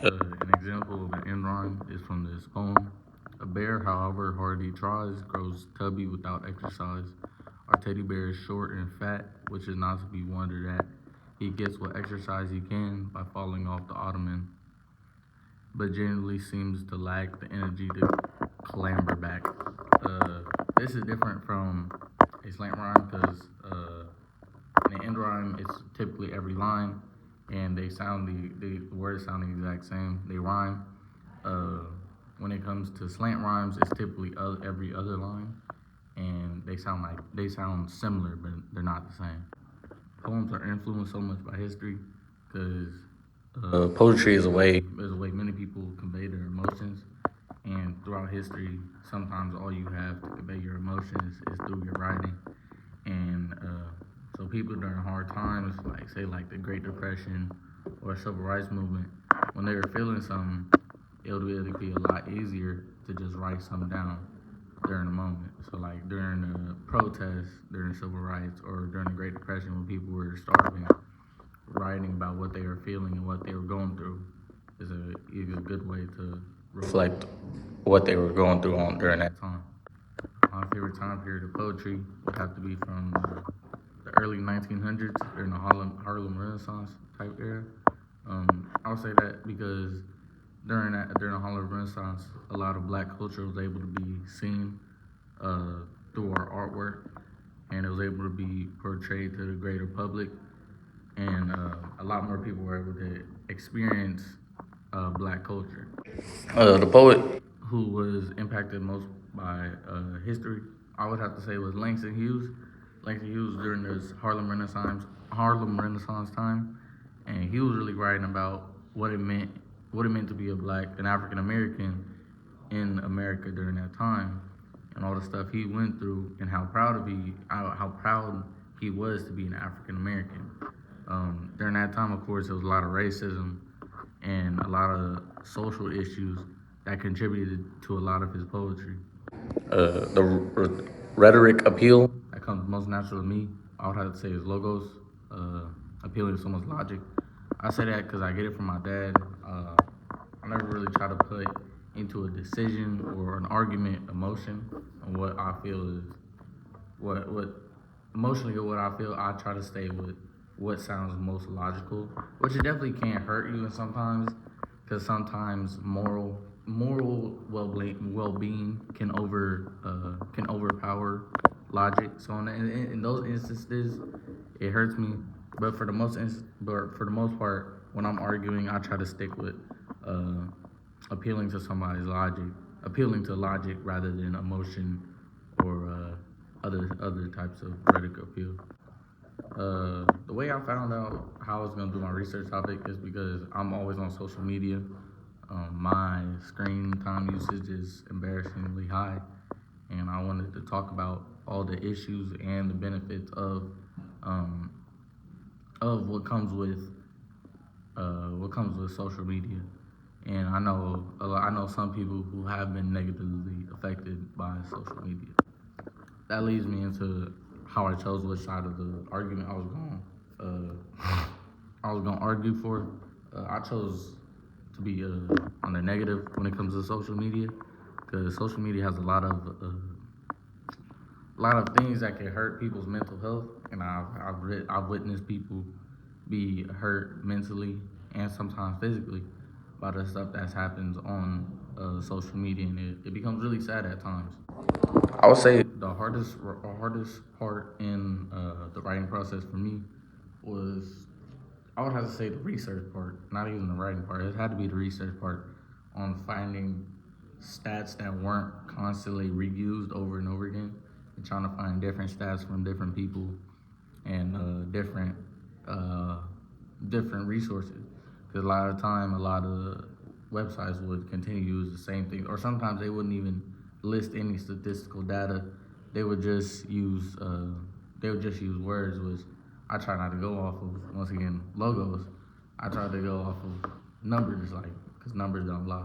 An example of an end rhyme is from this poem. A bear, however hard he tries, grows tubby without exercise. Our teddy bear is short and fat, which is not to be wondered at. He gets what exercise he can by falling off the ottoman, but generally seems to lack the energy to clamber back. This is different from a slant rhyme because in an end rhyme, it's typically every line, and they sound the words sound the exact same. They rhyme. Uh, when it comes to slant rhymes, it's typically every other line, and they sound similar, but they're not the same. Poems are influenced so much by history because poetry is a way many people convey their emotions, and throughout history, sometimes all you have to convey your emotions is through your writing. And so people during hard times, like say like the Great Depression or Civil Rights Movement, when they were feeling something, it would really be a lot easier to just write something down during the moment. So like during the protests, during civil rights, or during the Great Depression when people were starving, writing about what they were feeling and what they were going through is a good way to reflect what they were going through on during that time. My favorite time period of poetry would have to be from the early 1900s during the Harlem Renaissance type era. I would say that because during the Harlem Renaissance, a lot of Black culture was able to be seen through our artwork, and it was able to be portrayed to the greater public, and a lot more people were able to experience Black culture. The poet who was impacted most by history, I would have to say, was Langston Hughes. Langston Hughes during this Harlem Renaissance time, and he was really writing about what it meant to be an African American in America during that time, and all the stuff he went through, and how proud he was to be an African American. During that time, of course, there was a lot of racism and a lot of social issues that contributed to a lot of his poetry. The rhetoric appeal that comes most natural to me, I would have to say, is logos, appealing to someone's logic. I say that because I get it from my dad. I never really try to put into a decision or an argument emotion on what I feel is what emotionally or what I feel. I try to stay with what sounds most logical, which it definitely can hurt you, and sometimes because sometimes moral well-being can overpower logic. So in those instances, it hurts me. But for the most part, when I'm arguing, I try to stick with uh, appealing to somebody's logic, appealing to logic rather than emotion or other types of rhetoric appeal. The way I found out how I was gonna do my research topic is because I'm always on social media. My screen time usage is embarrassingly high, and I wanted to talk about all the issues and the benefits um, of what comes with social media. And I know some people who have been negatively affected by social media. That leads me into how I chose which side of the argument I was going to argue for. I chose to be on the negative when it comes to social media because social media has a lot of things that can hurt people's mental health, and I've witnessed people be hurt mentally and sometimes physically by the stuff that happens on social media, and it becomes really sad at times. I would say the hardest part in the writing process for me was, I would have to say, the research part, not even the writing part. It had to be the research part on finding stats that weren't constantly reused over and over again, and trying to find different stats from different people and uh, different resources. Because a lot of the time, a lot of websites would continue to use the same thing, or sometimes they wouldn't even list any statistical data. They would just use words, which I try not to go off of. Once again, logos. I try to go off of numbers, like, because numbers don't lie.